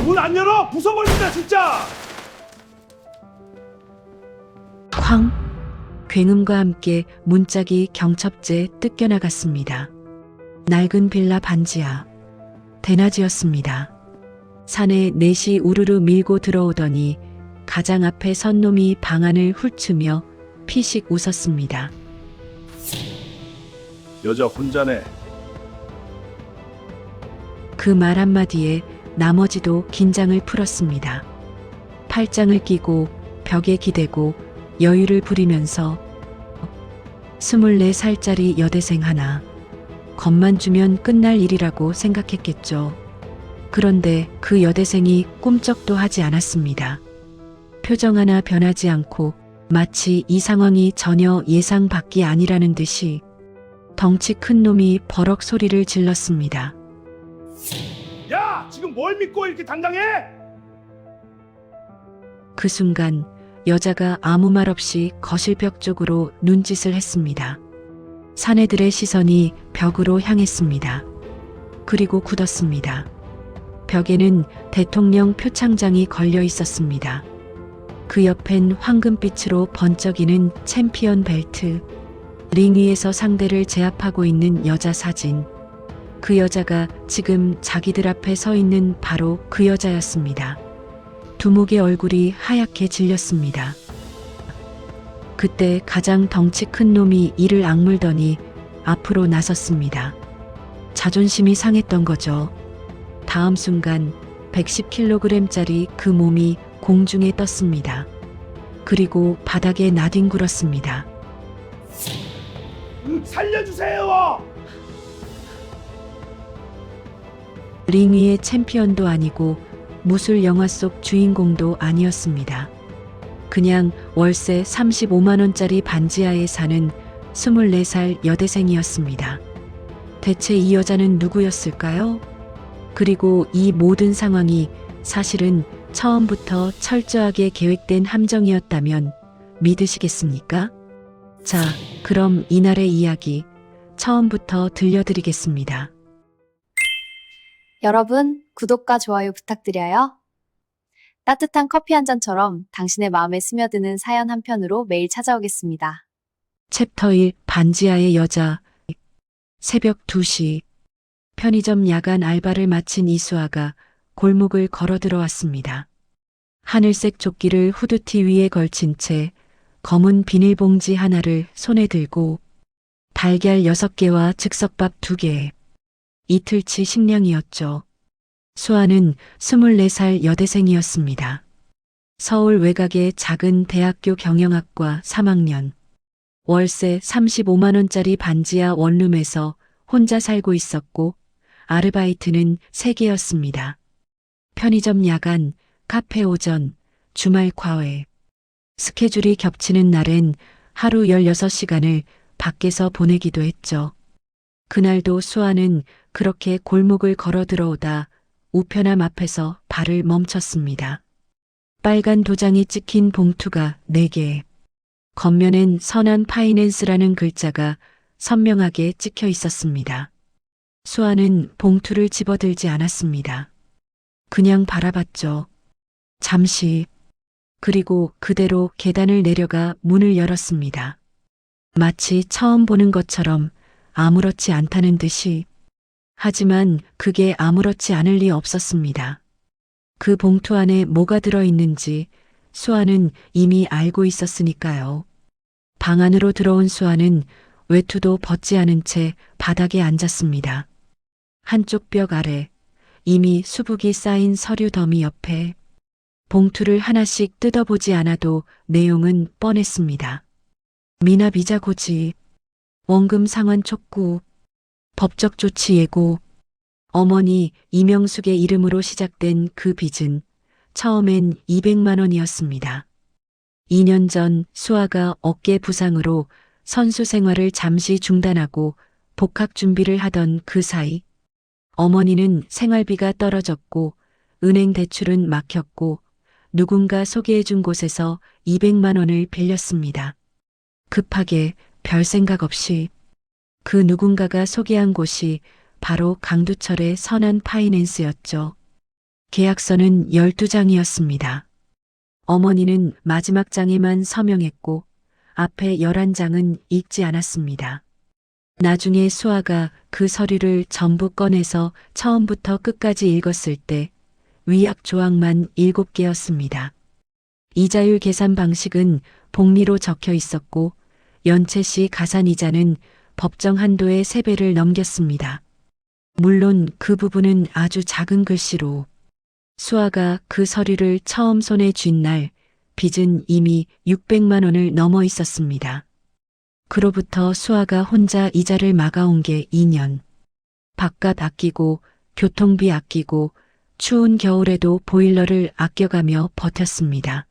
문 안 열어? 부숴버린다 진짜. 쾅! 굉음과 함께 문짝이 경첩제 뜯겨나갔습니다. 낡은 빌라 반지하. 대낮이었습니다. 산에 넷이 우르르 밀고 들어오더니 가장 앞에 선 놈이 방안을 훑으며 피식 웃었습니다. 여자 혼자네. 그 말 한마디에 나머지도 긴장을 풀었습니다. 팔짱을 끼고 벽에 기대고 여유를 부리면서 24살짜리 여대생 하나, 겁만 주면 끝날 일이라고 생각했겠죠. 그런데 그 여대생이 꿈쩍도 하지 않았습니다. 표정 하나 변하지 않고 마치 이 상황이 전혀 예상 밖이 아니라는 듯이 덩치 큰 놈이 버럭 소리를 질렀습니다. 야, 지금 뭘 믿고 이렇게 당당해? 그 순간 여자가 아무 말 없이 거실벽 쪽으로 눈짓을 했습니다. 사내들의 시선이 벽으로 향했습니다. 그리고 굳었습니다. 벽에는 대통령 표창장이 걸려 있었습니다. 그 옆엔 황금빛으로 번쩍이는 챔피언 벨트, 링 위에서 상대를 제압하고 있는 여자 사진. 그 여자가 지금 자기들 앞에 서 있는 바로 그 여자였습니다. 두목의 얼굴이 하얗게 질렸습니다. 그때 가장 덩치 큰 놈이 이를 악물더니 앞으로 나섰습니다. 자존심이 상했던 거죠. 다음 순간 110kg짜리 그 몸이 공중에 떴습니다. 그리고 바닥에 나뒹굴었습니다. 살려주세요. 링 위의 챔피언도 아니고 무술 영화 속 주인공도 아니었습니다. 그냥 월세 35만 원짜리 반지하에 사는 24살 여대생이었습니다. 대체 이 여자는 누구였을까요? 그리고 이 모든 상황이 사실은 처음부터 철저하게 계획된 함정이었다면 믿으시겠습니까? 자, 그럼 이날의 이야기 처음부터 들려드리겠습니다. 여러분, 구독과 좋아요 부탁드려요. 따뜻한 커피 한 잔처럼 당신의 마음에 스며드는 사연 한 편으로 매일 찾아오겠습니다. 챕터 1 반지하의 여자. 새벽 2시 편의점 야간 알바를 마친 이수아가 골목을 걸어 들어왔습니다. 하늘색 조끼를 후드티 위에 걸친 채 검은 비닐봉지 하나를 손에 들고 달걀 6개와 즉석밥 2개. 이틀치 식량이었죠. 수아는 24살 여대생이었습니다. 서울 외곽의 작은 대학교 경영학과 3학년. 월세 35만 원짜리 반지하 원룸에서 혼자 살고 있었고 아르바이트는 3개였습니다. 편의점 야간, 카페 오전, 주말 과외. 스케줄이 겹치는 날엔 하루 16시간을 밖에서 보내기도 했죠. 그날도 수아는 그렇게 골목을 걸어 들어오다 우편함 앞에서 발을 멈췄습니다. 빨간 도장이 찍힌 봉투가 4개. 겉면엔 선한 파이낸스라는 글자가 선명하게 찍혀 있었습니다. 수아는 봉투를 집어들지 않았습니다. 그냥 바라봤죠. 잠시. 그리고 그대로 계단을 내려가 문을 열었습니다. 마치 처음 보는 것처럼 아무렇지 않다는 듯이. 하지만 그게 아무렇지 않을 리 없었습니다. 그 봉투 안에 뭐가 들어있는지 수아는 이미 알고 있었으니까요. 방 안으로 들어온 수아는 외투도 벗지 않은 채 바닥에 앉았습니다. 한쪽 벽 아래 이미 수북이 쌓인 서류 더미 옆에 봉투를 하나씩 뜯어보지 않아도 내용은 뻔했습니다. 미납 이자 고지, 원금 상환 촉구, 법적 조치 예고. 어머니 이명숙의 이름으로 시작된 그 빚은 처음엔 200만 원이었습니다. 2년 전 수아가 어깨 부상으로 선수 생활을 잠시 중단하고 복학 준비를 하던 그 사이 어머니는 생활비가 떨어졌고 은행 대출은 막혔고 누군가 소개해준 곳에서 200만 원을 빌렸습니다. 급하게 별 생각 없이. 그 누군가가 소개한 곳이 바로 강두철의 선한 파이낸스였죠. 계약서는 12장이었습니다. 어머니는 마지막 장에만 서명했고 앞에 11장은 읽지 않았습니다. 나중에 수아가 그 서류를 전부 꺼내서 처음부터 끝까지 읽었을 때 위약 조항만 7개였습니다. 이자율 계산 방식은 복리로 적혀 있었고 연체 시 가산이자는 법정 한도의 3배를 넘겼습니다. 물론 그 부분은 아주 작은 글씨로. 수아가 그 서류를 처음 손에 쥔 날 빚은 이미 600만 원을 넘어 있었습니다. 그로부터 수아가 혼자 이자를 막아온 게 2년. 밥값 아끼고 교통비 아끼고 추운 겨울에도 보일러를 아껴가며 버텼습니다.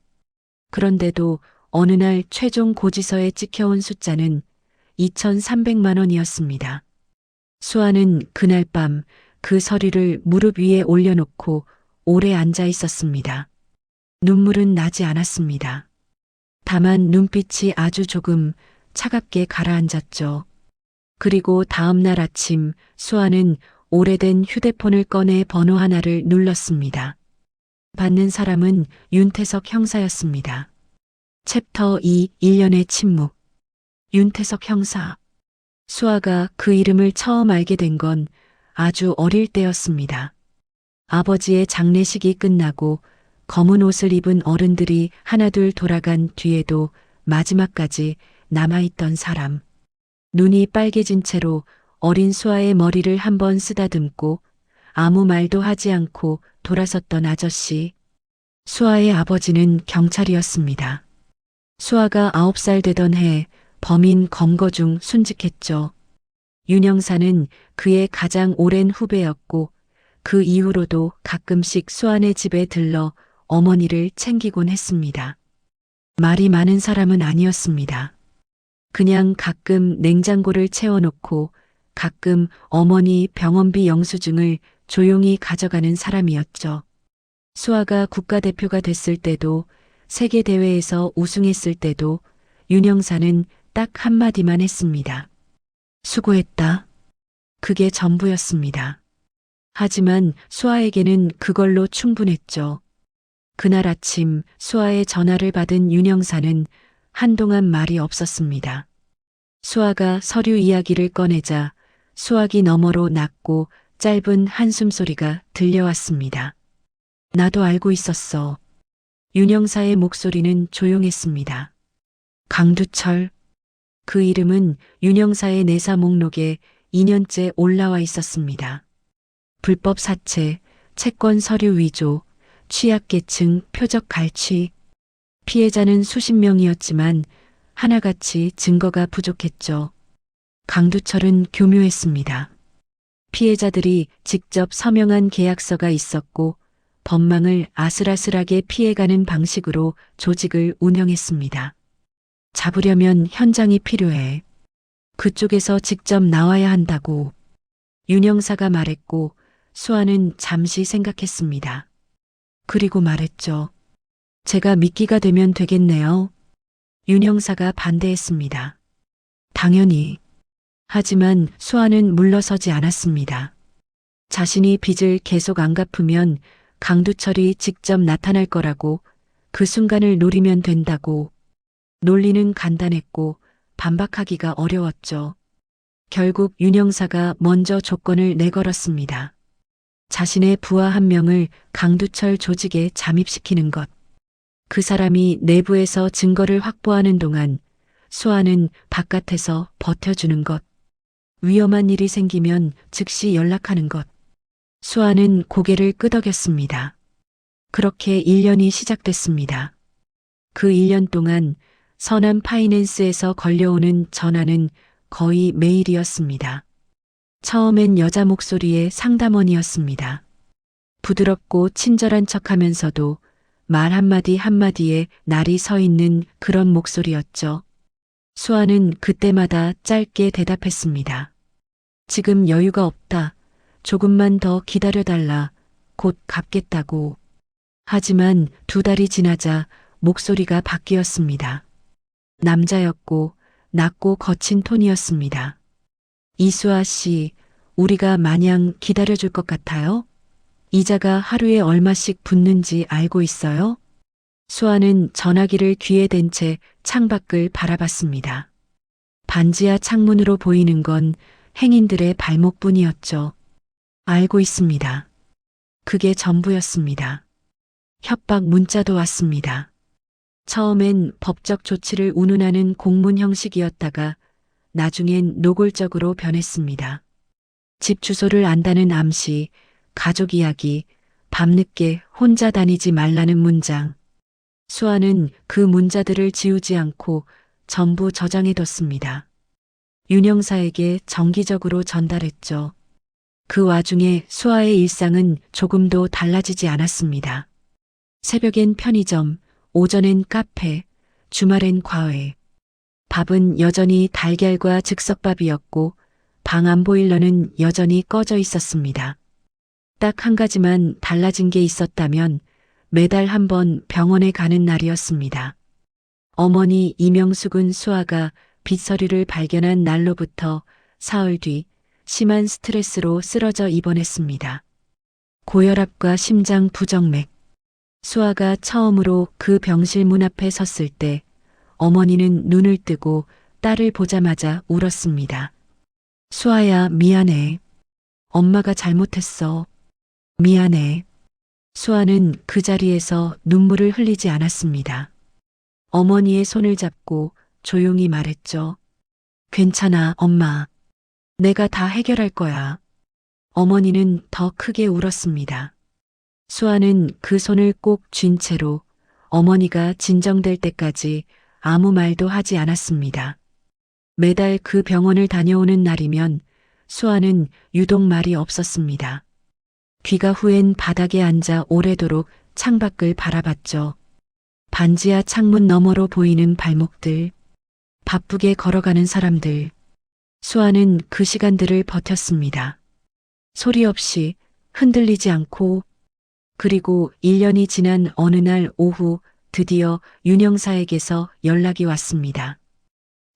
그런데도 어느 날 최종 고지서에 찍혀온 숫자는 2,300만 원이었습니다. 수아는 그날 밤 그 서류를 무릎 위에 올려놓고 오래 앉아 있었습니다. 눈물은 나지 않았습니다. 다만 눈빛이 아주 조금 차갑게 가라앉았죠. 그리고 다음 날 아침 수아는 오래된 휴대폰을 꺼내 번호 하나를 눌렀습니다. 받는 사람은 윤태석 형사였습니다. 챕터 2 1년의 침묵. 윤태석 형사. 수아가 그 이름을 처음 알게 된 건 아주 어릴 때였습니다. 아버지의 장례식이 끝나고 검은 옷을 입은 어른들이 하나둘 돌아간 뒤에도 마지막까지 남아있던 사람. 눈이 빨개진 채로 어린 수아의 머리를 한번 쓰다듬고 아무 말도 하지 않고 돌아섰던 아저씨. 수아의 아버지는 경찰이었습니다. 수아가 9살 되던 해 범인 검거 중 순직했죠. 윤 형사는 그의 가장 오랜 후배였고 그 이후로도 가끔씩 수아네 집에 들러 어머니를 챙기곤 했습니다. 말이 많은 사람은 아니었습니다. 그냥 가끔 냉장고를 채워놓고 가끔 어머니 병원비 영수증을 조용히 가져가는 사람이었죠. 수아가 국가대표가 됐을 때도 세계대회에서 우승했을 때도 윤 형사는 딱 한마디만 했습니다. 수고했다. 그게 전부였습니다. 하지만 수아에게는 그걸로 충분했죠. 그날 아침 수아의 전화를 받은 윤 형사는 한동안 말이 없었습니다. 수아가 서류 이야기를 꺼내자 수화기 너머로 낮고 짧은 한숨 소리가 들려왔습니다. 나도 알고 있었어. 윤 형사의 목소리는 조용했습니다. 강두철. 그 이름은 윤 형사의 내사 목록에 2년째 올라와 있었습니다. 불법 사채, 채권 서류 위조, 취약계층 표적 갈취. 피해자는 수십 명이었지만 하나같이 증거가 부족했죠. 강두철은 교묘했습니다. 피해자들이 직접 서명한 계약서가 있었고 법망을 아슬아슬하게 피해가는 방식으로 조직을 운영했습니다. 잡으려면 현장이 필요해. 그쪽에서 직접 나와야 한다고 윤 형사가 말했고 수아는 잠시 생각했습니다. 그리고 말했죠. 제가 미끼가 되면 되겠네요. 윤 형사가 반대했습니다. 당연히. 하지만 수아는 물러서지 않았습니다. 자신이 빚을 계속 안 갚으면 강두철이 직접 나타날 거라고, 그 순간을 노리면 된다고. 논리는 간단했고 반박하기가 어려웠죠. 결국 윤 형사가 먼저 조건을 내걸었습니다. 자신의 부하 한 명을 강두철 조직에 잠입시키는 것. 그 사람이 내부에서 증거를 확보하는 동안 수아는 바깥에서 버텨주는 것. 위험한 일이 생기면 즉시 연락하는 것. 수아는 고개를 끄덕였습니다. 그렇게 1년이 시작됐습니다. 그 1년 동안 서남 파이낸스에서 걸려오는 전화는 거의 매일이었습니다. 처음엔 여자 목소리의 상담원이었습니다. 부드럽고 친절한 척하면서도 말 한마디 한마디에 날이 서 있는 그런 목소리였죠. 수아는 그때마다 짧게 대답했습니다. 지금 여유가 없다. 조금만 더 기다려달라. 곧 갚겠다고. 하지만 2달이 지나자 목소리가 바뀌었습니다. 남자였고 낮고 거친 톤이었습니다. 이수아 씨, 우리가 마냥 기다려줄 것 같아요? 이자가 하루에 얼마씩 붙는지 알고 있어요? 수아는 전화기를 귀에 댄 채 창밖을 바라봤습니다. 반지하 창문으로 보이는 건 행인들의 발목뿐이었죠. 알고 있습니다. 그게 전부였습니다. 협박 문자도 왔습니다. 처음엔 법적 조치를 운운하는 공문 형식이었다가 나중엔 노골적으로 변했습니다. 집 주소를 안다는 암시, 가족 이야기, 밤늦게 혼자 다니지 말라는 문장. 수아는 그 문자들을 지우지 않고 전부 저장해뒀습니다. 윤영사에게 정기적으로 전달했죠. 그 와중에 수아의 일상은 조금도 달라지지 않았습니다. 새벽엔 편의점, 오전엔 카페, 주말엔 과외. 밥은 여전히 달걀과 즉석밥이었고 방 안 보일러는 여전히 꺼져 있었습니다. 딱 한 가지만 달라진 게 있었다면 매달 한 번 병원에 가는 날이었습니다. 어머니 이명숙은 수아가 빗서리를 발견한 날로부터 사흘 뒤 심한 스트레스로 쓰러져 입원했습니다. 고혈압과 심장 부정맥. 수아가 처음으로 그 병실 문 앞에 섰을 때 어머니는 눈을 뜨고 딸을 보자마자 울었습니다. 수아야, 미안해. 엄마가 잘못했어. 미안해. 수아는 그 자리에서 눈물을 흘리지 않았습니다. 어머니의 손을 잡고 조용히 말했죠. 괜찮아, 엄마. 내가 다 해결할 거야. 어머니는 더 크게 울었습니다. 수아는 그 손을 꼭 쥔 채로 어머니가 진정될 때까지 아무 말도 하지 않았습니다. 매달 그 병원을 다녀오는 날이면 수아는 유독 말이 없었습니다. 귀가 후엔 바닥에 앉아 오래도록 창밖을 바라봤죠. 반지하 창문 너머로 보이는 발목들, 바쁘게 걸어가는 사람들. 수아는 그 시간들을 버텼습니다. 소리 없이, 흔들리지 않고. 그리고 1년이 지난 어느 날 오후 드디어 윤영사에게서 연락이 왔습니다.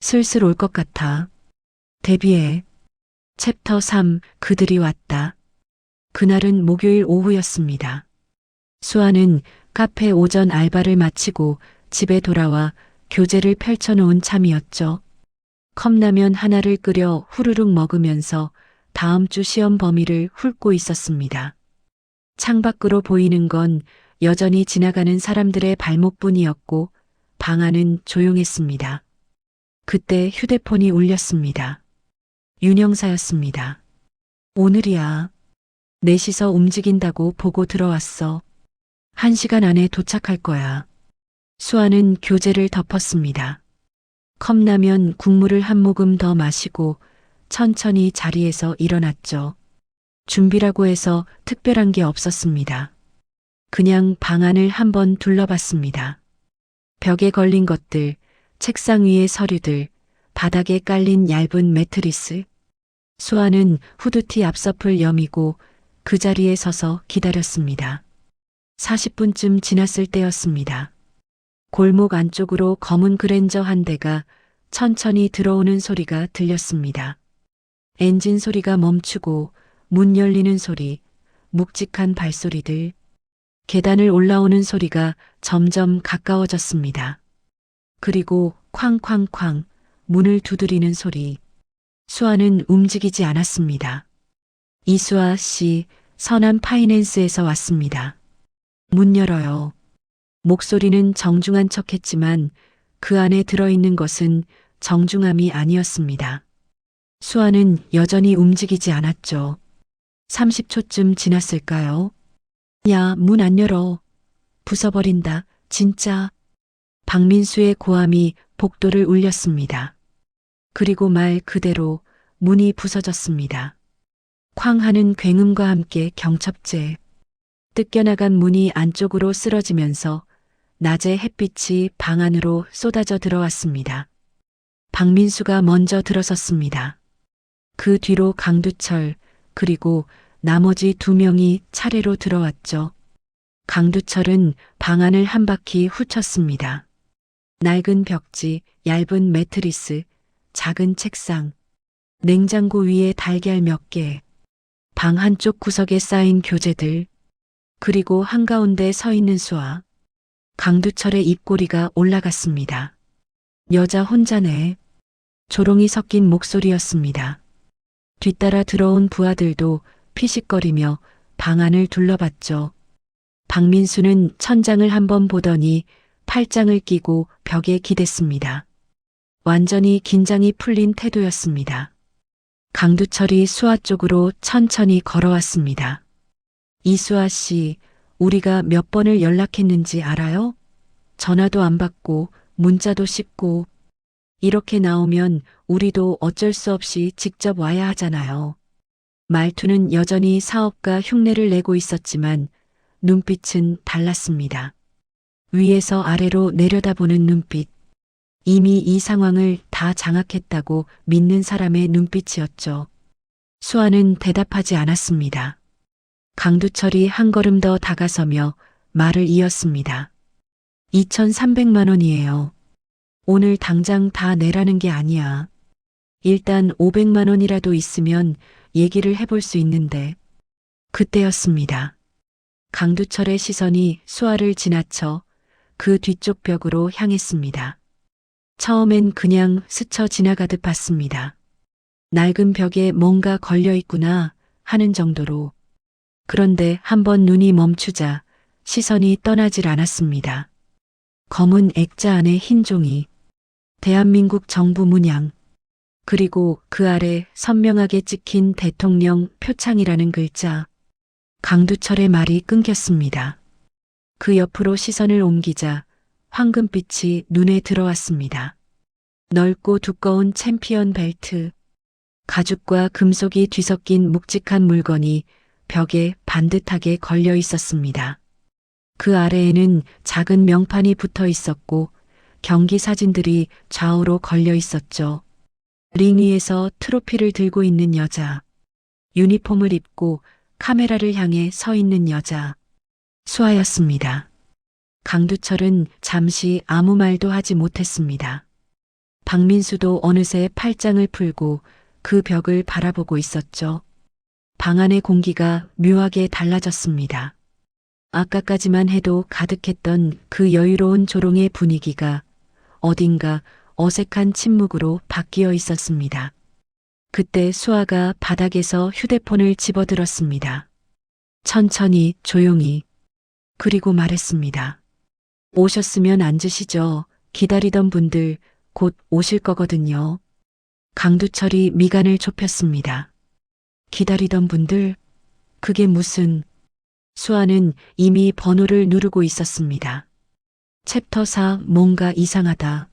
슬슬 올 것 같아. 데뷔해. 챕터 3, 그들이 왔다. 그날은 목요일 오후였습니다. 수아는 카페 오전 알바를 마치고 집에 돌아와 교재를 펼쳐놓은 참이었죠. 컵라면 하나를 끓여 후루룩 먹으면서 다음 주 시험 범위를 훑고 있었습니다. 창밖으로 보이는 건 여전히 지나가는 사람들의 발목뿐이었고 방 안은 조용했습니다. 그때 휴대폰이 울렸습니다. 윤영사였습니다. 오늘이야. 넷이서 움직인다고 보고 들어왔어. 1시간 안에 도착할 거야. 수아는 교재를 덮었습니다. 컵라면 국물을 한 모금 더 마시고 천천히 자리에서 일어났죠. 준비라고 해서 특별한 게 없었습니다. 그냥 방 안을 한번 둘러봤습니다. 벽에 걸린 것들, 책상 위의 서류들, 바닥에 깔린 얇은 매트리스. 수아는 후드티 앞서풀 여미고 그 자리에 서서 기다렸습니다. 40분쯤 지났을 때였습니다. 골목 안쪽으로 검은 그랜저 한 대가 천천히 들어오는 소리가 들렸습니다. 엔진 소리가 멈추고 문 열리는 소리, 묵직한 발소리들, 계단을 올라오는 소리가 점점 가까워졌습니다. 그리고 쾅쾅쾅 문을 두드리는 소리. 수아는 움직이지 않았습니다. 이수아 씨, 선한 파이낸스에서 왔습니다. 문 열어요. 목소리는 정중한 척했지만 그 안에 들어있는 것은 정중함이 아니었습니다. 수아는 여전히 움직이지 않았죠. 30초쯤 지났을까요? 야, 문 안 열어. 부숴버린다, 진짜. 박민수의 고함이 복도를 울렸습니다. 그리고 말 그대로 문이 부서졌습니다. 쾅 하는 굉음과 함께 경첩제. 뜯겨나간 문이 안쪽으로 쓰러지면서 낮의 햇빛이 방 안으로 쏟아져 들어왔습니다. 박민수가 먼저 들어섰습니다. 그 뒤로 강두철, 그리고 나머지 2명이 차례로 들어왔죠. 강두철은 방 안을 한 바퀴 훑었습니다. 낡은 벽지, 얇은 매트리스, 작은 책상, 냉장고 위에 달걀 몇 개, 방 한쪽 구석에 쌓인 교재들, 그리고 한가운데 서 있는 수아. 강두철의 입꼬리가 올라갔습니다. 여자 혼자네. 조롱이 섞인 목소리였습니다. 뒤따라 들어온 부하들도 피식거리며 방 안을 둘러봤죠. 박민수는 천장을 한번 보더니 팔짱을 끼고 벽에 기댔습니다. 완전히 긴장이 풀린 태도였습니다. 강두철이 수아 쪽으로 천천히 걸어왔습니다. 이수아 씨, 우리가 몇 번을 연락했는지 알아요? 전화도 안 받고 문자도 씹고 이렇게 나오면 우리도 어쩔 수 없이 직접 와야 하잖아요. 말투는 여전히 사업가 흉내를 내고 있었지만 눈빛은 달랐습니다. 위에서 아래로 내려다보는 눈빛. 이미 이 상황을 다 장악했다고 믿는 사람의 눈빛이었죠. 수아는 대답하지 않았습니다. 강두철이 한 걸음 더 다가서며 말을 이었습니다. 2,300만 원이에요. 오늘 당장 다 내라는 게 아니야. 일단 500만 원이라도 있으면 얘기를 해볼 수 있는데. 그때였습니다. 강두철의 시선이 수아를 지나쳐 그 뒤쪽 벽으로 향했습니다. 처음엔 그냥 스쳐 지나가듯 봤습니다. 낡은 벽에 뭔가 걸려 있구나 하는 정도로. 그런데 한번 눈이 멈추자 시선이 떠나질 않았습니다. 검은 액자 안에 흰 종이, 대한민국 정부 문양, 그리고 그 아래 선명하게 찍힌 대통령 표창이라는 글자. 강두철의 말이 끊겼습니다. 그 옆으로 시선을 옮기자 황금빛이 눈에 들어왔습니다. 넓고 두꺼운 챔피언 벨트, 가죽과 금속이 뒤섞인 묵직한 물건이 벽에 반듯하게 걸려 있었습니다. 그 아래에는 작은 명판이 붙어 있었고 경기 사진들이 좌우로 걸려 있었죠. 링 위에서 트로피를 들고 있는 여자, 유니폼을 입고 카메라를 향해 서 있는 여자, 수아였습니다. 강두철은 잠시 아무 말도 하지 못했습니다. 박민수도 어느새 팔짱을 풀고 그 벽을 바라보고 있었죠. 방 안의 공기가 묘하게 달라졌습니다. 아까까지만 해도 가득했던 그 여유로운 조롱의 분위기가 어딘가 어색한 침묵으로 바뀌어 있었습니다. 그때 수아가 바닥에서 휴대폰을 집어들었습니다. 천천히 조용히. 그리고 말했습니다. 오셨으면 앉으시죠. 기다리던 분들 곧 오실 거거든요. 강두철이 미간을 좁혔습니다. 기다리던 분들? 그게 무슨... 수아는 이미 번호를 누르고 있었습니다. 챕터 4 뭔가 이상하다.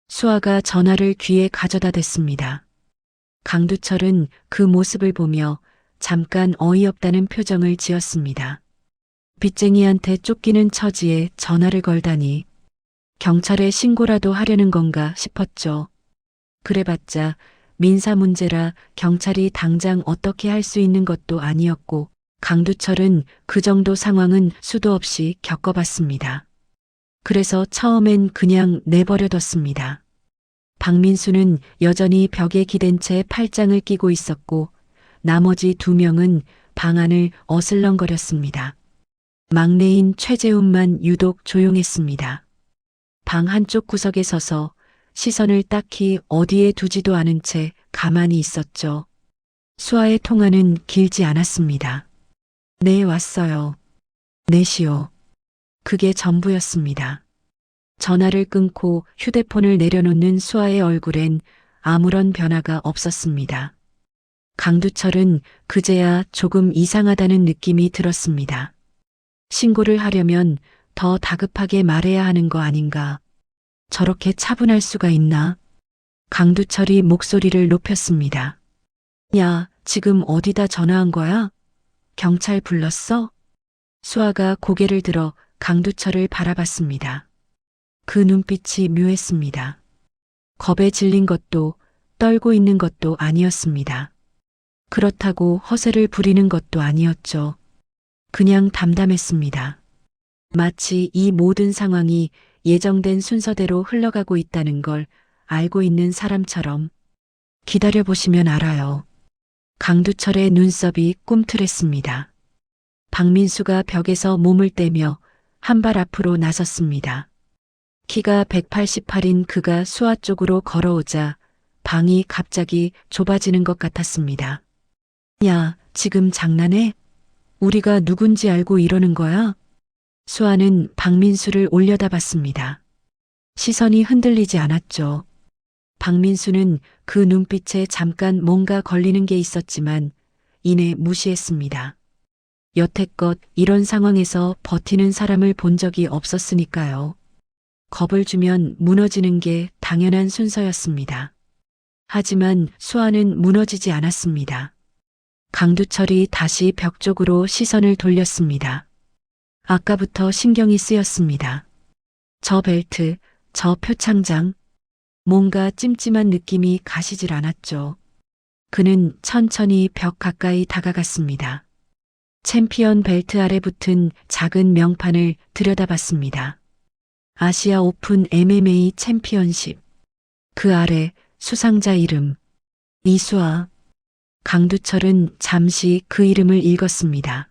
수아가 전화를 귀에 가져다 댔습니다. 강두철은 그 모습을 보며 잠깐 어이없다는 표정을 지었습니다. 빚쟁이한테 쫓기는 처지에 전화를 걸다니 경찰에 신고라도 하려는 건가 싶었죠. 그래봤자 민사 문제라 경찰이 당장 어떻게 할 수 있는 것도 아니었고 강두철은 그 정도 상황은 수도 없이 겪어봤습니다. 그래서 처음엔 그냥 내버려뒀습니다. 박민수는 여전히 벽에 기댄 채 팔짱을 끼고 있었고 나머지 2명은 방 안을 어슬렁거렸습니다. 막내인 최재훈만 유독 조용했습니다. 방 한쪽 구석에 서서 시선을 딱히 어디에 두지도 않은 채 가만히 있었죠. 수아의 통화는 길지 않았습니다. 네, 왔어요. 네시오. 그게 전부였습니다. 전화를 끊고 휴대폰을 내려놓는 수아의 얼굴엔 아무런 변화가 없었습니다. 강두철은 그제야 조금 이상하다는 느낌이 들었습니다. 신고를 하려면 더 다급하게 말해야 하는 거 아닌가. 저렇게 차분할 수가 있나? 강두철이 목소리를 높였습니다. 야, 지금 어디다 전화한 거야? 경찰 불렀어? 수아가 고개를 들어 강두철을 바라봤습니다. 그 눈빛이 묘했습니다. 겁에 질린 것도 떨고 있는 것도 아니었습니다. 그렇다고 허세를 부리는 것도 아니었죠. 그냥 담담했습니다. 마치 이 모든 상황이 예정된 순서대로 흘러가고 있다는 걸 알고 있는 사람처럼. 기다려보시면 알아요. 강두철의 눈썹이 꿈틀했습니다. 박민수가 벽에서 몸을 떼며 한 발 앞으로 나섰습니다. 키가 188인 그가 수아 쪽으로 걸어오자 방이 갑자기 좁아지는 것 같았습니다. 야, 지금 장난해? 우리가 누군지 알고 이러는 거야? 수아는 박민수를 올려다봤습니다. 시선이 흔들리지 않았죠. 박민수는 그 눈빛에 잠깐 뭔가 걸리는 게 있었지만 이내 무시했습니다. 여태껏 이런 상황에서 버티는 사람을 본 적이 없었으니까요. 겁을 주면 무너지는 게 당연한 순서였습니다. 하지만 수아는 무너지지 않았습니다. 강두철이 다시 벽 쪽으로 시선을 돌렸습니다. 아까부터 신경이 쓰였습니다. 저 벨트, 저 표창장, 뭔가 찜찜한 느낌이 가시질 않았죠. 그는 천천히 벽 가까이 다가갔습니다. 챔피언 벨트 아래 붙은 작은 명판을 들여다봤습니다. 아시아 오픈 MMA 챔피언십. 그 아래 수상자 이름, 이수아. 강두철은 잠시 그 이름을 읽었습니다.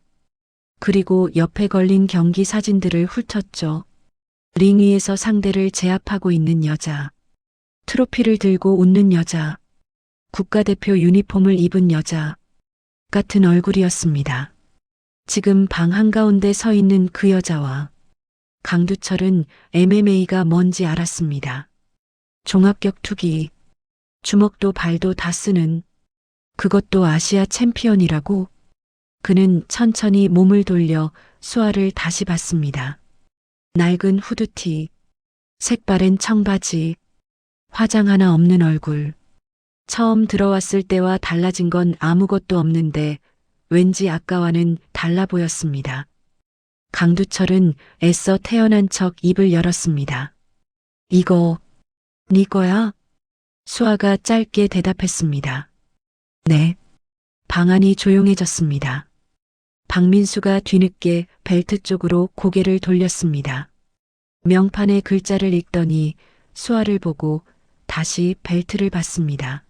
그리고 옆에 걸린 경기 사진들을 훑었죠. 링 위에서 상대를 제압하고 있는 여자, 트로피를 들고 웃는 여자, 국가대표 유니폼을 입은 여자 같은 얼굴이었습니다. 지금 방 한가운데 서 있는 그 여자와 강두철은 MMA가 뭔지 알았습니다. 종합격투기, 주먹도 발도 다 쓰는, 그것도 아시아 챔피언이라고. 그는 천천히 몸을 돌려 수아를 다시 봤습니다. 낡은 후드티, 색바랜 청바지, 화장 하나 없는 얼굴. 처음 들어왔을 때와 달라진 건 아무것도 없는데 왠지 아까와는 달라 보였습니다. 강두철은 애써 태어난 척 입을 열었습니다. 이거 네 거야? 수아가 짧게 대답했습니다. 네. 방 안이 조용해졌습니다. 박민수가 뒤늦게 벨트 쪽으로 고개를 돌렸습니다. 명판의 글자를 읽더니 수아를 보고 다시 벨트를 봤습니다.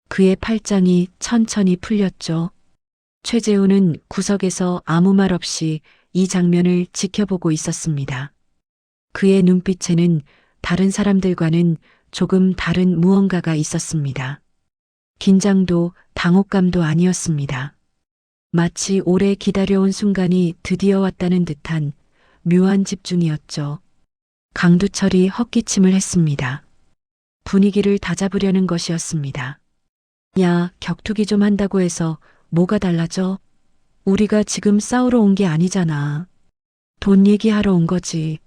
그의 팔짱이 천천히 풀렸죠. 최재우는 구석에서 아무 말 없이 이 장면을 지켜보고 있었습니다. 그의 눈빛에는 다른 사람들과는 조금 다른 무언가가 있었습니다. 긴장도 당혹감도 아니었습니다. 마치 오래 기다려온 순간이 드디어 왔다는 듯한 묘한 집중이었죠. 강두철이 헛기침을 했습니다. 분위기를 다잡으려는 것이었습니다. 야, 격투기 좀 한다고 해서 뭐가 달라져? 우리가 지금 싸우러 온 게 아니잖아. 돈 얘기하러 온 거지.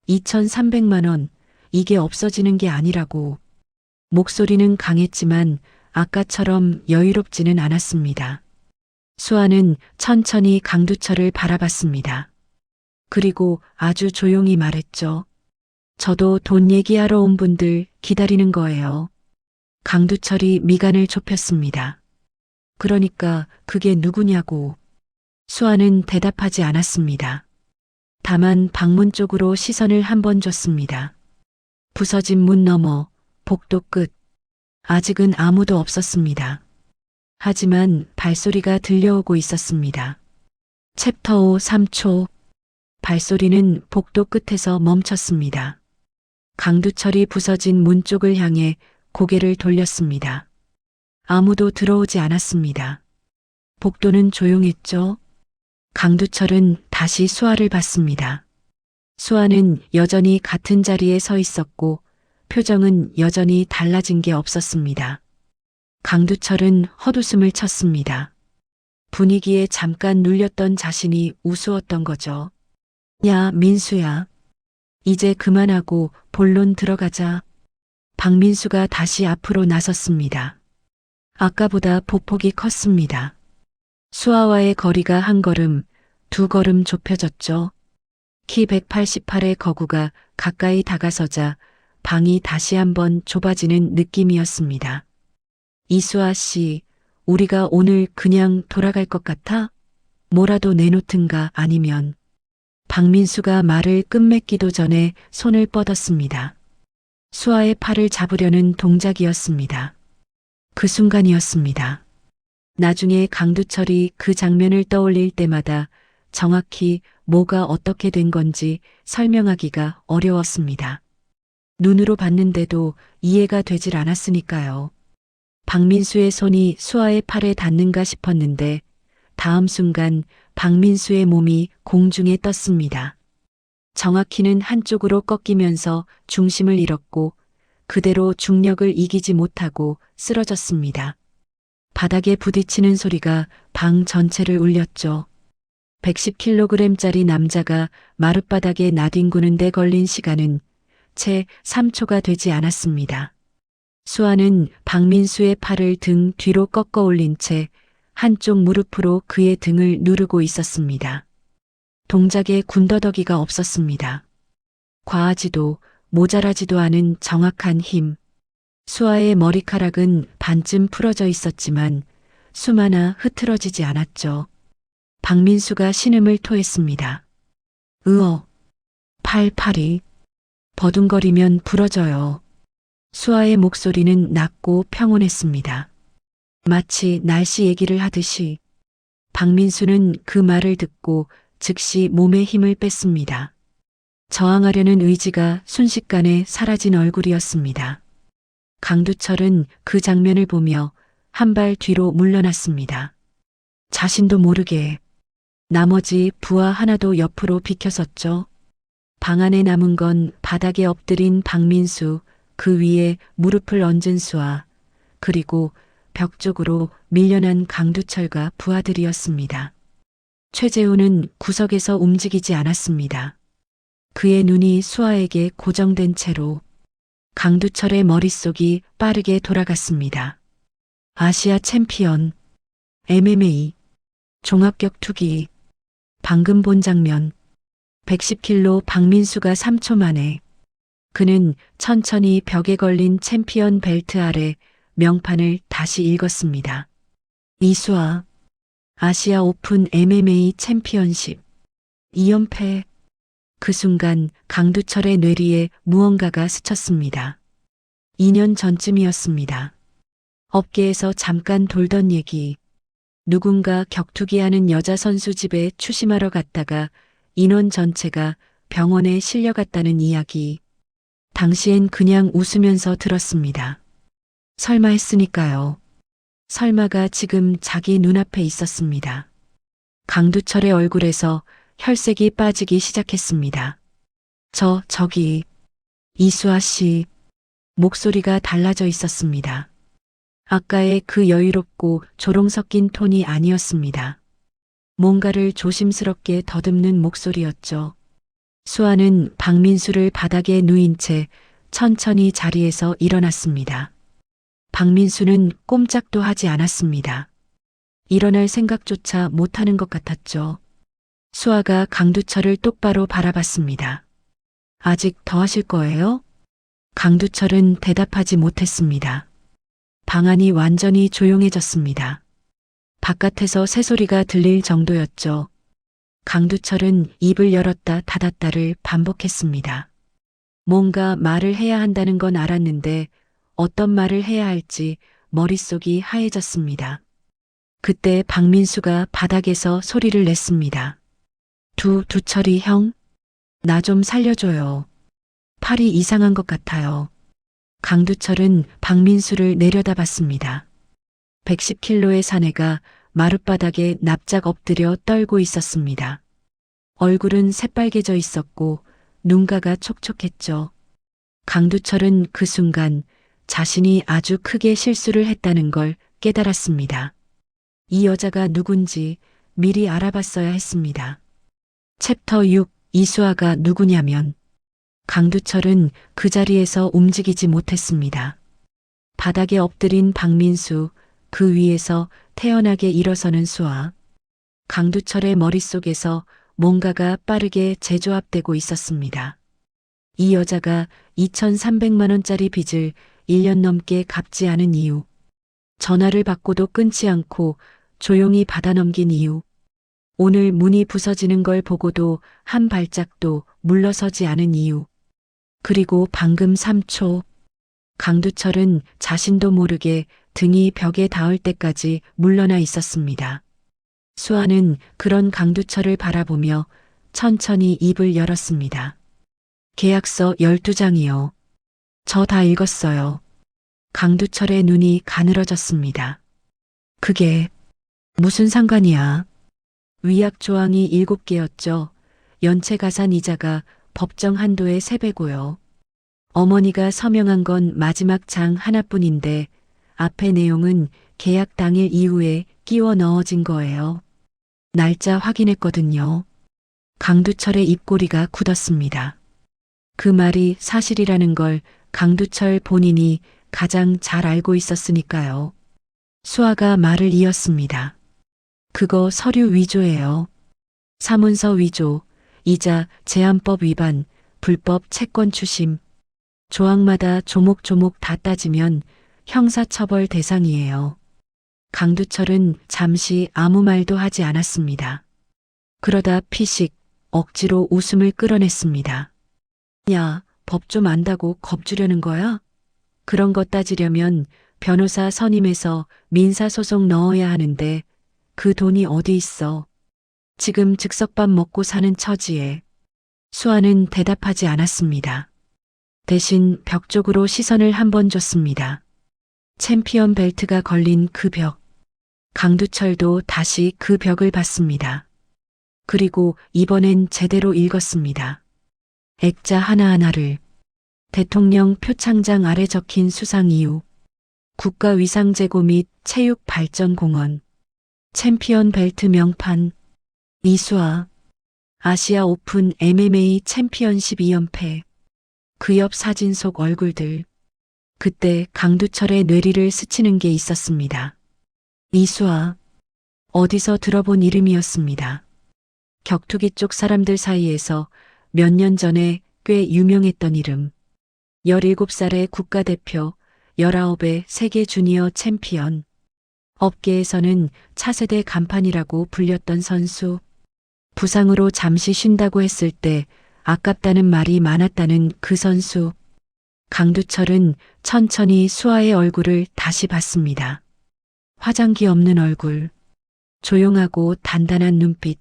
2,300만 원, 이게 없어지는 게 아니라고. 목소리는 강했지만 아까처럼 여유롭지는 않았습니다. 수아는 천천히 강두철을 바라봤습니다. 그리고 아주 조용히 말했죠. 저도 돈 얘기하러 온 분들 기다리는 거예요. 강두철이 미간을 좁혔습니다. 그러니까 그게 누구냐고. 수아는 대답하지 않았습니다. 다만 방문 쪽으로 시선을 한번 줬습니다. 부서진 문 너머, 복도 끝. 아직은 아무도 없었습니다. 하지만 발소리가 들려오고 있었습니다. 챕터 5 3초. 발소리는 복도 끝에서 멈췄습니다. 강두철이 부서진 문 쪽을 향해 고개를 돌렸습니다. 아무도 들어오지 않았습니다. 복도는 조용했죠. 강두철은 다시 수아를 봤습니다. 수아는 여전히 같은 자리에 서 있었고 표정은 여전히 달라진 게 없었습니다. 강두철은 헛웃음을 쳤습니다. 분위기에 잠깐 눌렸던 자신이 우스웠던 거죠. 야, 민수야. 이제 그만하고 본론 들어가자. 박민수가 다시 앞으로 나섰습니다. 아까보다 보폭이 컸습니다. 수아와의 거리가 한 걸음, 두 걸음 좁혀졌죠. 키 188의 거구가 가까이 다가서자 방이 다시 한번 좁아지는 느낌이었습니다. 이수아 씨, 우리가 오늘 그냥 돌아갈 것 같아? 뭐라도 내놓든가 아니면. 박민수가 말을 끝맺기도 전에 손을 뻗었습니다. 수아의 팔을 잡으려는 동작이었습니다. 그 순간이었습니다. 나중에 강두철이 그 장면을 떠올릴 때마다 정확히 뭐가 어떻게 된 건지 설명하기가 어려웠습니다. 눈으로 봤는데도 이해가 되질 않았으니까요. 박민수의 손이 수아의 팔에 닿는가 싶었는데 다음 순간 박민수의 몸이 공중에 떴습니다. 정확히는 한쪽으로 꺾이면서 중심을 잃었고 그대로 중력을 이기지 못하고 쓰러졌습니다. 바닥에 부딪히는 소리가 방 전체를 울렸죠. 110kg짜리 남자가 마룻바닥에 나뒹구는데 걸린 시간은 채 3초가 되지 않았습니다. 수아는 박민수의 팔을 등 뒤로 꺾어 올린 채 한쪽 무릎으로 그의 등을 누르고 있었습니다. 동작에 군더더기가 없었습니다. 과하지도 모자라지도 않은 정확한 힘. 수아의 머리카락은 반쯤 풀어져 있었지만 숨 하나 흐트러지지 않았죠. 박민수가 신음을 토했습니다. 으어. 팔이 버둥거리면 부러져요. 수아의 목소리는 낮고 평온했습니다. 마치 날씨 얘기를 하듯이. 박민수는 그 말을 듣고 즉시 몸에 힘을 뺐습니다. 저항하려는 의지가 순식간에 사라진 얼굴이었습니다. 강두철은 그 장면을 보며 한 발 뒤로 물러났습니다. 자신도 모르게 나머지 부하 하나도 옆으로 비켜섰죠. 방 안에 남은 건 바닥에 엎드린 박민수, 그 위에 무릎을 얹은 수아, 그리고 벽 쪽으로 밀려난 강두철과 부하들이었습니다. 최재우는 구석에서 움직이지 않았습니다. 그의 눈이 수아에게 고정된 채로 강두철의 머릿속이 빠르게 돌아갔습니다. 아시아 챔피언, MMA, 종합격투기, 방금 본 장면, 110kg 박민수가 3초 만에 그는 천천히 벽에 걸린 챔피언 벨트 아래 명판을 다시 읽었습니다. 이수아, 아시아 오픈 MMA 챔피언십, 2연패. 그 순간 강두철의 뇌리에 무언가가 스쳤습니다. 2년 전쯤이었습니다. 업계에서 잠깐 돌던 얘기. 누군가 격투기 하는 여자 선수 집에 추심하러 갔다가 인원 전체가 병원에 실려갔다는 이야기. 당시엔 그냥 웃으면서 들었습니다. 설마 했으니까요. 설마가 지금 자기 눈앞에 있었습니다. 강두철의 얼굴에서 혈색이 빠지기 시작했습니다. 저기, 이수아 씨. 목소리가 달라져 있었습니다. 아까의 그 여유롭고 조롱 섞인 톤이 아니었습니다. 뭔가를 조심스럽게 더듬는 목소리였죠. 수아는 박민수를 바닥에 누인 채 천천히 자리에서 일어났습니다. 박민수는 꼼짝도 하지 않았습니다. 일어날 생각조차 못하는 것 같았죠. 수아가 강두철을 똑바로 바라봤습니다. 아직 더 하실 거예요? 강두철은 대답하지 못했습니다. 방 안이 완전히 조용해졌습니다. 바깥에서 새소리가 들릴 정도였죠. 강두철은 입을 열었다 닫았다를 반복했습니다. 뭔가 말을 해야 한다는 건 알았는데 어떤 말을 해야 할지 머릿속이 하얘졌습니다. 그때 박민수가 바닥에서 소리를 냈습니다. 두철이 형? 나 좀 살려줘요. 팔이 이상한 것 같아요. 강두철은 박민수를 내려다봤습니다. 110kg의 사내가 마룻바닥에 납작 엎드려 떨고 있었습니다. 얼굴은 새빨개져 있었고 눈가가 촉촉했죠. 강두철은 그 순간 자신이 아주 크게 실수를 했다는 걸 깨달았습니다. 이 여자가 누군지 미리 알아봤어야 했습니다. 챕터 6. 이수아가 누구냐면 강두철은 그 자리에서 움직이지 못했습니다. 바닥에 엎드린 박민수, 그 위에서 태연하게 일어서는 수아. 강두철의 머릿속에서 뭔가가 빠르게 재조합되고 있었습니다. 이 여자가 2,300만 원짜리 빚을 1년 넘게 갚지 않은 이유. 전화를 받고도 끊지 않고 조용히 받아넘긴 이유. 오늘 문이 부서지는 걸 보고도 한 발짝도 물러서지 않은 이유. 그리고 방금 3초. 강두철은 자신도 모르게 등이 벽에 닿을 때까지 물러나 있었습니다. 수아는 그런 강두철을 바라보며 천천히 입을 열었습니다. 계약서 12장이요. 저 다 읽었어요. 강두철의 눈이 가늘어졌습니다. 그게 무슨 상관이야? 위약 조항이 7개였죠. 연체 가산 이자가 법정 한도의 3배고요. 어머니가 서명한 건 마지막 장 하나뿐인데 앞의 내용은 계약 당일 이후에 끼워 넣어진 거예요. 날짜 확인했거든요. 강두철의 입꼬리가 굳었습니다. 그 말이 사실이라는 걸 강두철 본인이 가장 잘 알고 있었으니까요. 수아가 말을 이었습니다. 그거 서류 위조예요. 사문서 위조, 이자 제한법 위반, 불법 채권 추심. 조항마다 조목조목 다 따지면 형사처벌 대상이에요. 강두철은 잠시 아무 말도 하지 않았습니다. 그러다 피식 억지로 웃음을 끌어냈습니다. 야, 법 좀 안다고 겁주려는 거야? 그런 거 따지려면 변호사 선임해서 민사소송 넣어야 하는데 그 돈이 어디 있어? 지금 즉석밥 먹고 사는 처지에. 수아는 대답하지 않았습니다. 대신 벽 쪽으로 시선을 한번 줬습니다. 챔피언 벨트가 걸린 그 벽. 강두철도 다시 그 벽을 봤습니다. 그리고 이번엔 제대로 읽었습니다. 액자 하나하나를. 대통령 표창장 아래 적힌 수상 이유. 국가위상재고 및 체육발전공원. 챔피언 벨트 명판. 이수아. 아시아 오픈 MMA 챔피언십 2연패. 그 옆 사진 속 얼굴들. 그때 강두철의 뇌리를 스치는 게 있었습니다. 이수아. 어디서 들어본 이름이었습니다. 격투기 쪽 사람들 사이에서 몇 년 전에 꽤 유명했던 이름. 17살의 국가대표, 19의 세계 주니어 챔피언. 업계에서는 차세대 간판이라고 불렸던 선수. 부상으로 잠시 쉰다고 했을 때 아깝다는 말이 많았다는 그 선수. 강두철은 천천히 수아의 얼굴을 다시 봤습니다. 화장기 없는 얼굴. 조용하고 단단한 눈빛.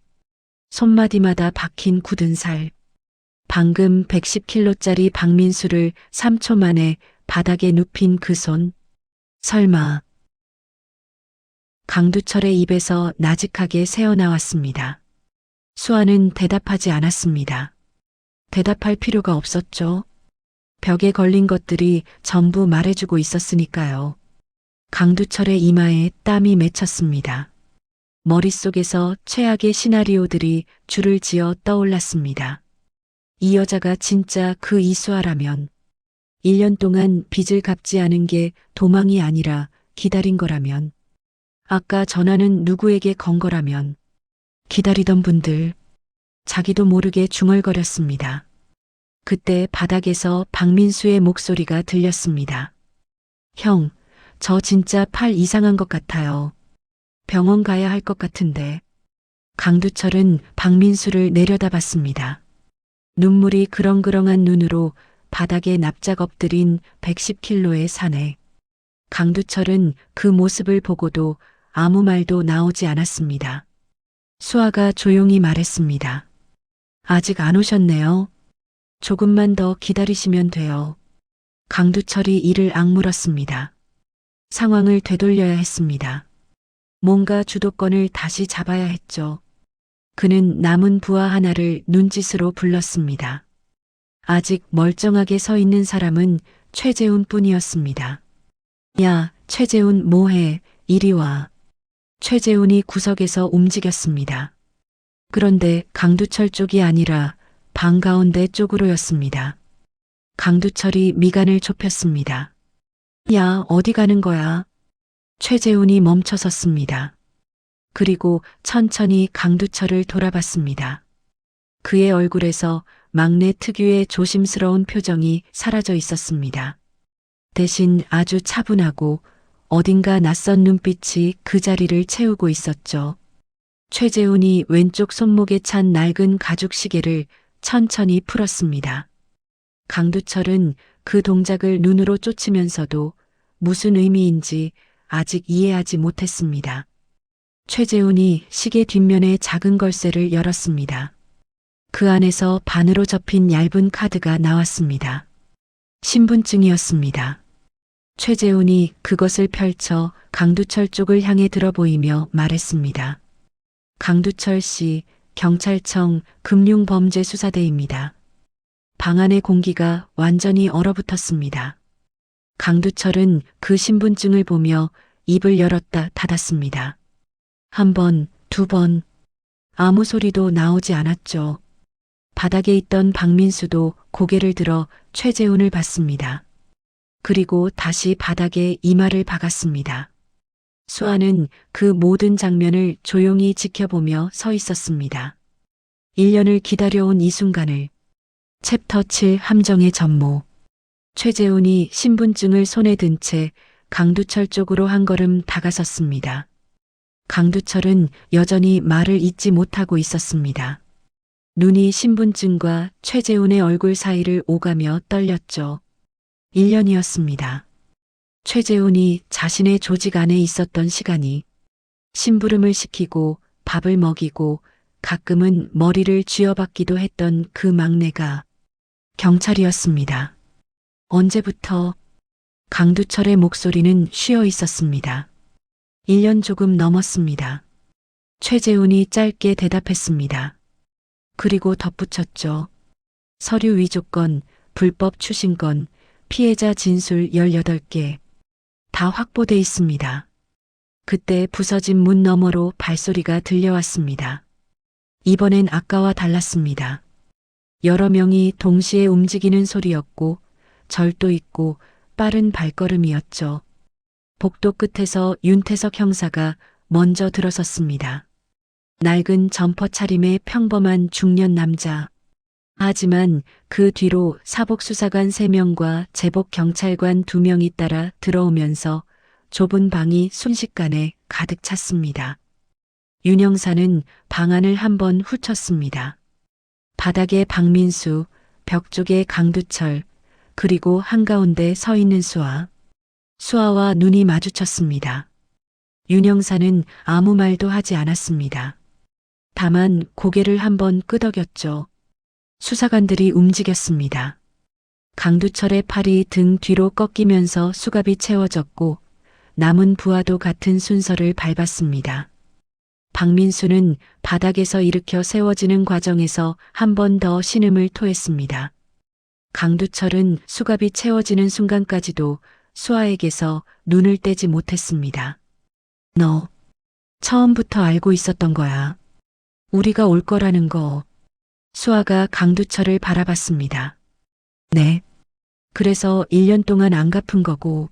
손마디마다 박힌 굳은 살. 방금 110kg짜리 박민수를 3초 만에 바닥에 눕힌 그 손. 설마. 강두철의 입에서 나직하게 새어나왔습니다. 수아는 대답하지 않았습니다. 대답할 필요가 없었죠. 벽에 걸린 것들이 전부 말해주고 있었으니까요. 강두철의 이마에 땀이 맺혔습니다. 머릿속에서 최악의 시나리오들이 줄을 지어 떠올랐습니다. 이 여자가 진짜 그 이수아라면 1년 동안 빚을 갚지 않은 게 도망이 아니라 기다린 거라면 아까 전화는 누구에게 건 거라면 기다리던 분들 자기도 모르게 중얼거렸습니다. 그때 바닥에서 박민수의 목소리가 들렸습니다. 형, 저 진짜 팔 이상한 것 같아요. 병원 가야 할 것 같은데. 강두철은 박민수를 내려다봤습니다. 눈물이 그렁그렁한 눈으로 바닥에 납작 엎드린 110kg의 사내. 강두철은 그 모습을 보고도 아무 말도 나오지 않았습니다. 수아가 조용히 말했습니다. 아직 안 오셨네요. 조금만 더 기다리시면 돼요. 강두철이 이를 악물었습니다. 상황을 되돌려야 했습니다. 뭔가 주도권을 다시 잡아야 했죠. 그는 남은 부하 하나를 눈짓으로 불렀습니다. 아직 멀쩡하게 서 있는 사람은 최재훈 뿐이었습니다. 야, 최재훈 뭐해? 이리 와. 최재훈이 구석에서 움직였습니다. 그런데 강두철 쪽이 아니라 방 가운데 쪽으로였습니다. 강두철이 미간을 좁혔습니다. 야, 어디 가는 거야? 최재훈이 멈춰섰습니다. 그리고 천천히 강두철을 돌아봤습니다. 그의 얼굴에서 막내 특유의 조심스러운 표정이 사라져 있었습니다. 대신 아주 차분하고 어딘가 낯선 눈빛이 그 자리를 채우고 있었죠. 최재훈이 왼쪽 손목에 찬 낡은 가죽 시계를 천천히 풀었습니다. 강두철은 그 동작을 눈으로 쫓으면서도 무슨 의미인지 아직 이해하지 못했습니다. 최재훈이 시계 뒷면의 작은 걸쇠를 열었습니다. 그 안에서 반으로 접힌 얇은 카드가 나왔습니다. 신분증이었습니다. 최재훈이 그것을 펼쳐 강두철 쪽을 향해 들어 보이며 말했습니다. 강두철 씨, 경찰청 금융범죄수사대입니다. 방 안의 공기가 완전히 얼어붙었습니다. 강두철은 그 신분증을 보며 입을 열었다 닫았습니다. 한 번, 두 번, 아무 소리도 나오지 않았죠. 바닥에 있던 박민수도 고개를 들어 최재훈을 봤습니다. 그리고 다시 바닥에 이마를 박았습니다. 수아는 그 모든 장면을 조용히 지켜보며 서 있었습니다. 1년을 기다려온 이 순간을. 챕터 7 함정의 전모. 최재훈이 신분증을 손에 든 채 강두철 쪽으로 한 걸음 다가섰습니다. 강두철은 여전히 말을 잇지 못하고 있었습니다. 눈이 신분증과 최재훈의 얼굴 사이를 오가며 떨렸죠. 1년이었습니다. 최재훈이 자신의 조직 안에 있었던 시간이 심부름을 시키고 밥을 먹이고 가끔은 머리를 쥐어박기도 했던 그 막내가 경찰이었습니다. 언제부터? 강두철의 목소리는 쉬어 있었습니다. 1년 조금 넘었습니다. 최재훈이 짧게 대답했습니다. 그리고 덧붙였죠. 서류 위조건, 불법 추신건, 피해자 진술 18개. 다 확보돼 있습니다. 그때 부서진 문 너머로 발소리가 들려왔습니다. 이번엔 아까와 달랐습니다. 여러 명이 동시에 움직이는 소리였고 절도 있고 빠른 발걸음이었죠. 복도 끝에서 윤태석 형사가 먼저 들어섰습니다. 낡은 점퍼 차림의 평범한 중년 남자. 하지만 그 뒤로 사복수사관 3명과 제복경찰관 2명이 따라 들어오면서 좁은 방이 순식간에 가득 찼습니다. 윤 형사는 방 안을 한번 훑었습니다. 바닥에 박민수, 벽 쪽에 강두철, 그리고 한가운데 서 있는 수아. 수아와 눈이 마주쳤습니다. 윤 형사는 아무 말도 하지 않았습니다. 다만 고개를 한번 끄덕였죠. 수사관들이 움직였습니다. 강두철의 팔이 등 뒤로 꺾이면서 수갑이 채워졌고 남은 부하도 같은 순서를 밟았습니다. 박민수는 바닥에서 일으켜 세워지는 과정에서 한 번 더 신음을 토했습니다. 강두철은 수갑이 채워지는 순간까지도 수아에게서 눈을 떼지 못했습니다. 너 처음부터 알고 있었던 거야. 우리가 올 거라는 거. 수아가 강두철을 바라봤습니다. 네. 그래서 1년 동안 안 갚은 거고.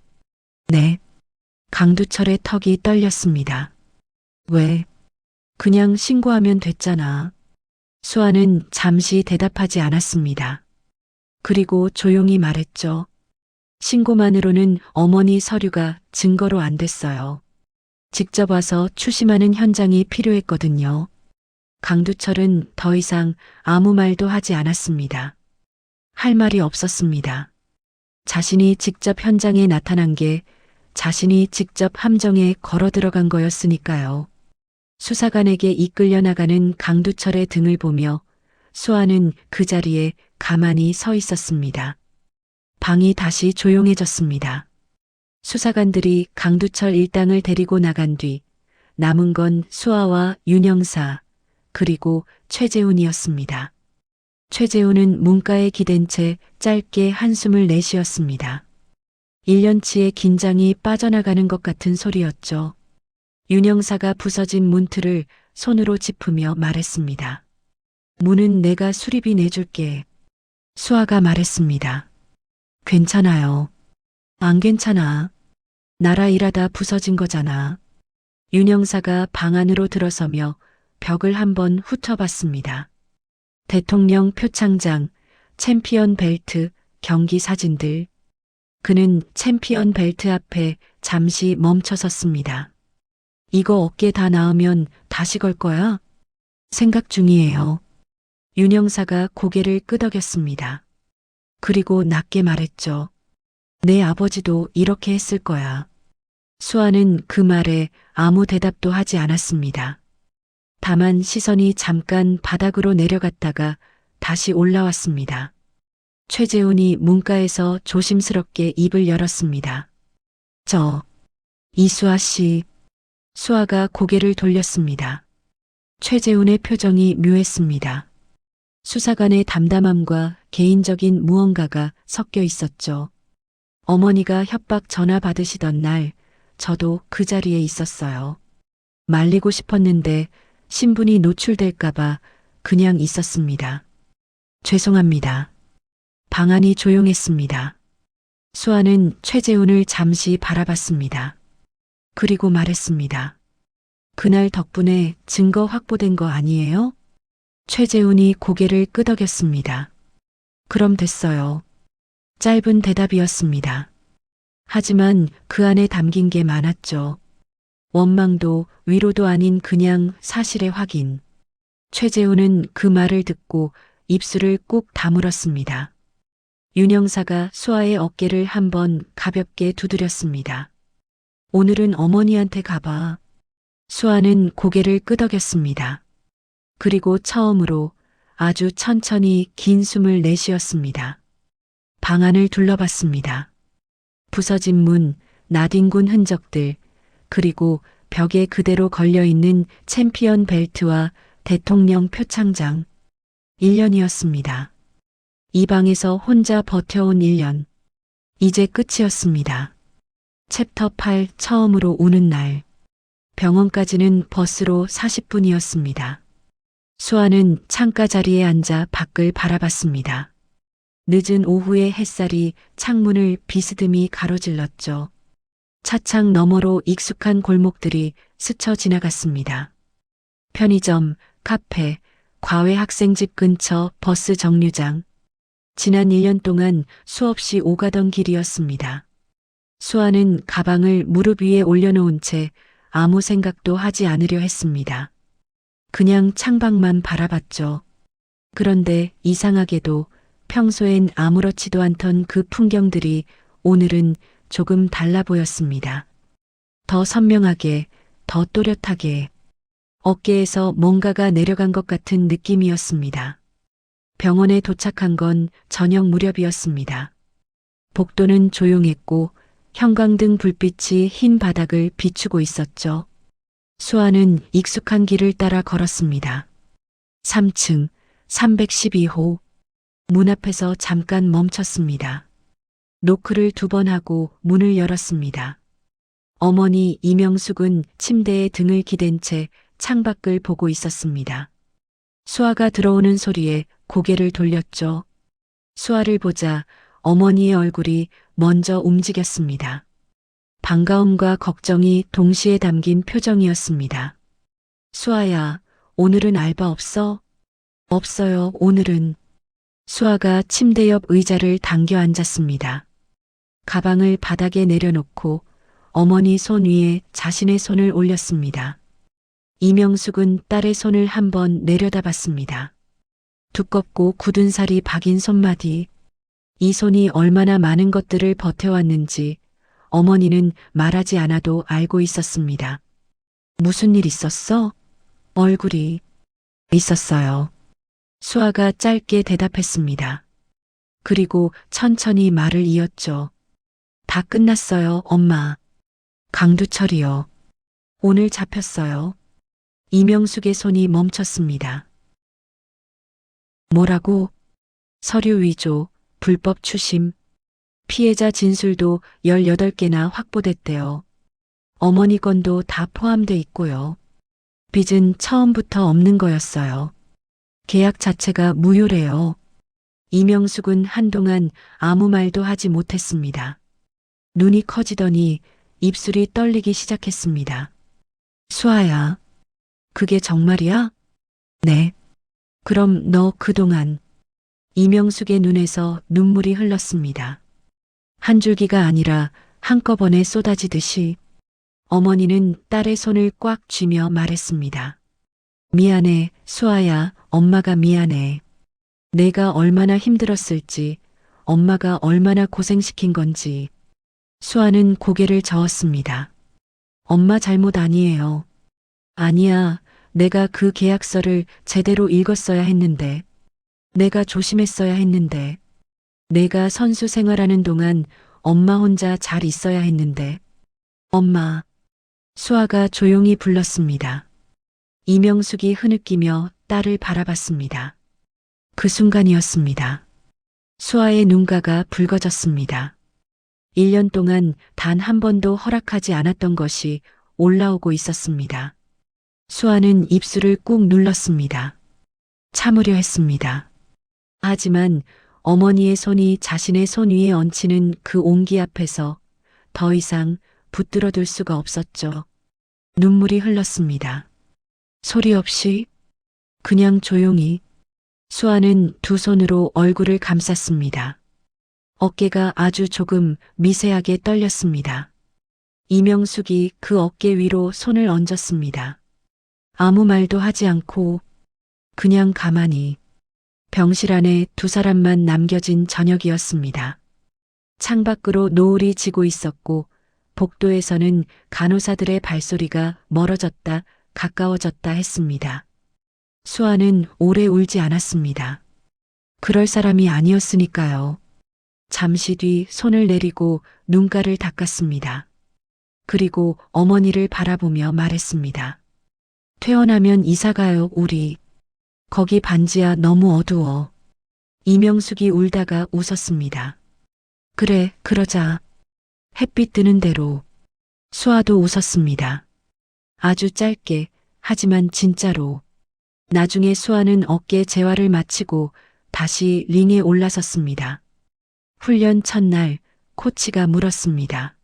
네. 강두철의 턱이 떨렸습니다. 왜? 그냥 신고하면 됐잖아. 수아는 잠시 대답하지 않았습니다. 그리고 조용히 말했죠. 신고만으로는 어머니 서류가 증거로 안 됐어요. 직접 와서 추심하는 현장이 필요했거든요. 강두철은 더 이상 아무 말도 하지 않았습니다. 할 말이 없었습니다. 자신이 직접 현장에 나타난 게 자신이 직접 함정에 걸어 들어간 거였으니까요. 수사관에게 이끌려 나가는 강두철의 등을 보며 수아는 그 자리에 가만히 서 있었습니다. 방이 다시 조용해졌습니다. 수사관들이 강두철 일당을 데리고 나간 뒤 남은 건 수아와 윤 형사 그리고 최재훈이었습니다. 최재훈은 문가에 기댄 채 짧게 한숨을 내쉬었습니다. 1년치의 긴장이 빠져나가는 것 같은 소리였죠. 윤 형사가 부서진 문틀을 손으로 짚으며 말했습니다. 문은 내가 수리비 내줄게. 수아가 말했습니다. 괜찮아요. 안 괜찮아. 나라 일하다 부서진 거잖아. 윤 형사가 방 안으로 들어서며 벽을 한번 훑어봤습니다. 대통령 표창장, 챔피언 벨트, 경기 사진들. 그는 챔피언 벨트 앞에 잠시 멈춰섰습니다. 이거 어깨 다 나으면 다시 걸 거야? 생각 중이에요. 윤 형사가 고개를 끄덕였습니다. 그리고 낮게 말했죠. 내 아버지도 이렇게 했을 거야. 수아는 그 말에 아무 대답도 하지 않았습니다. 다만 시선이 잠깐 바닥으로 내려갔다가 다시 올라왔습니다. 최재훈이 문가에서 조심스럽게 입을 열었습니다. 이수아 씨. 수아가 고개를 돌렸습니다. 최재훈의 표정이 묘했습니다. 수사관의 담담함과 개인적인 무언가가 섞여 있었죠. 어머니가 협박 전화 받으시던 날 저도 그 자리에 있었어요. 말리고 싶었는데 신분이 노출될까봐 그냥 있었습니다. 죄송합니다. 방안이 조용했습니다. 수아는 최재훈을 잠시 바라봤습니다. 그리고 말했습니다. 그날 덕분에 증거 확보된 거 아니에요? 최재훈이 고개를 끄덕였습니다. 그럼 됐어요. 짧은 대답이었습니다. 하지만 그 안에 담긴 게 많았죠. 원망도 위로도 아닌 그냥 사실의 확인. 최재훈은 그 말을 듣고 입술을 꾹 다물었습니다. 윤 형사가 수아의 어깨를 한번 가볍게 두드렸습니다. 오늘은 어머니한테 가봐. 수아는 고개를 끄덕였습니다. 그리고 처음으로 아주 천천히 긴 숨을 내쉬었습니다. 방 안을 둘러봤습니다. 부서진 문, 나뒹군 흔적들, 그리고 벽에 그대로 걸려있는 챔피언 벨트와 대통령 표창장. 1년이었습니다. 이 방에서 혼자 버텨온 1년. 이제 끝이었습니다. 챕터 8 처음으로 우는 날. 병원까지는 버스로 40분이었습니다. 수아는 창가 자리에 앉아 밖을 바라봤습니다. 늦은 오후의 햇살이 창문을 비스듬히 가로질렀죠. 차창 너머로 익숙한 골목들이 스쳐 지나갔습니다. 편의점, 카페, 과외 학생집 근처 버스 정류장. 지난 1년 동안 수없이 오가던 길이었습니다. 수아는 가방을 무릎 위에 올려놓은 채 아무 생각도 하지 않으려 했습니다. 그냥 창밖만 바라봤죠. 그런데 이상하게도 평소엔 아무렇지도 않던 그 풍경들이 오늘은 조금 달라 보였습니다. 더 선명하게, 더 또렷하게, 어깨에서 뭔가가 내려간 것 같은 느낌이었습니다. 병원에 도착한 건 저녁 무렵이었습니다. 복도는 조용했고 형광등 불빛이 흰 바닥을 비추고 있었죠. 수아는 익숙한 길을 따라 걸었습니다. 3층 312호. 문 앞에서 잠깐 멈췄습니다. 노크를 2번 하고 문을 열었습니다. 어머니 이명숙은 침대에 등을 기댄 채 창밖을 보고 있었습니다. 수아가 들어오는 소리에 고개를 돌렸죠. 수아를 보자 어머니의 얼굴이 먼저 움직였습니다. 반가움과 걱정이 동시에 담긴 표정이었습니다. 수아야, 오늘은 알바 없어? 없어요, 오늘은. 수아가 침대 옆 의자를 당겨 앉았습니다. 가방을 바닥에 내려놓고 어머니 손 위에 자신의 손을 올렸습니다. 이명숙은 딸의 손을 한번 내려다봤습니다. 두껍고 굳은 살이 박인 손마디. 이 손이 얼마나 많은 것들을 버텨왔는지 어머니는 말하지 않아도 알고 있었습니다. 무슨 일 있었어? 얼굴이. 있었어요. 수아가 짧게 대답했습니다. 그리고 천천히 말을 이었죠. 다 끝났어요, 엄마. 강두철이요. 오늘 잡혔어요. 이명숙의 손이 멈췄습니다. 뭐라고? 서류 위조, 불법 추심. 피해자 진술도 18개나 확보됐대요. 어머니 건도 다 포함돼 있고요. 빚은 처음부터 없는 거였어요. 계약 자체가 무효래요. 이명숙은 한동안 아무 말도 하지 못했습니다. 눈이 커지더니 입술이 떨리기 시작했습니다. 수아야, 그게 정말이야? 네. 그럼 너 그동안. 이명숙의 눈에서 눈물이 흘렀습니다. 한 줄기가 아니라 한꺼번에 쏟아지듯이. 어머니는 딸의 손을 꽉 쥐며 말했습니다. 미안해, 수아야, 엄마가 미안해. 내가 얼마나 힘들었을지, 엄마가 얼마나 고생시킨 건지. 수아는 고개를 저었습니다. 엄마 잘못 아니에요. 아니야, 내가 그 계약서를 제대로 읽었어야 했는데, 내가 조심했어야 했는데, 내가 선수 생활하는 동안 엄마 혼자 잘 있어야 했는데, 엄마. 수아가 조용히 불렀습니다. 이명숙이 흐느끼며 딸을 바라봤습니다. 그 순간이었습니다. 수아의 눈가가 붉어졌습니다. 1년 동안 단 한 번도 허락하지 않았던 것이 올라오고 있었습니다. 수아는 입술을 꾹 눌렀습니다. 참으려 했습니다. 하지만 어머니의 손이 자신의 손 위에 얹히는 그 온기 앞에서 더 이상 붙들어둘 수가 없었죠. 눈물이 흘렀습니다. 소리 없이, 그냥 조용히. 수아는 두 손으로 얼굴을 감쌌습니다. 어깨가 아주 조금 미세하게 떨렸습니다. 이명숙이 그 어깨 위로 손을 얹었습니다. 아무 말도 하지 않고 그냥 가만히. 병실 안에 두 사람만 남겨진 저녁이었습니다. 창밖으로 노을이 지고 있었고 복도에서는 간호사들의 발소리가 멀어졌다 가까워졌다 했습니다. 수아는 오래 울지 않았습니다. 그럴 사람이 아니었으니까요. 잠시 뒤 손을 내리고 눈가를 닦았습니다. 그리고 어머니를 바라보며 말했습니다. 퇴원하면 이사가요, 우리. 거기 반지하 너무 어두워. 이명숙이 울다가 웃었습니다. 그래, 그러자. 햇빛 드는 대로. 수아도 웃었습니다. 아주 짧게, 하지만 진짜로. 나중에 수아는 어깨 재활을 마치고 다시 링에 올라섰습니다. 훈련 첫날 코치가 물었습니다.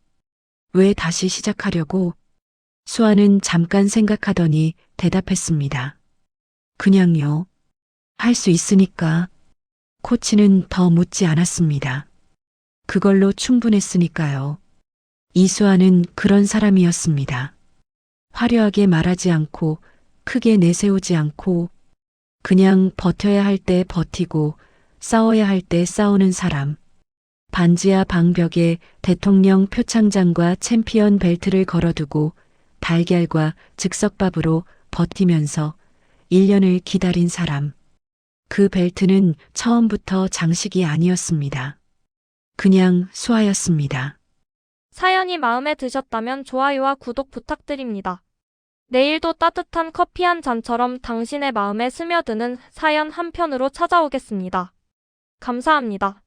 왜 다시 시작하려고? 수아는 잠깐 생각하더니 대답했습니다. 그냥요. 할 수 있으니까. 코치는 더 묻지 않았습니다. 그걸로 충분했으니까요. 이수아는 그런 사람이었습니다. 화려하게 말하지 않고 크게 내세우지 않고 그냥 버텨야 할 때 버티고 싸워야 할 때 싸우는 사람. 반지하 방벽에 대통령 표창장과 챔피언 벨트를 걸어두고 달걀과 즉석밥으로 버티면서 1년을 기다린 사람. 그 벨트는 처음부터 장식이 아니었습니다. 그냥 수아였습니다. 사연이 마음에 드셨다면 좋아요와 구독 부탁드립니다. 내일도 따뜻한 커피 한 잔처럼 당신의 마음에 스며드는 사연 한 편으로 찾아오겠습니다. 감사합니다.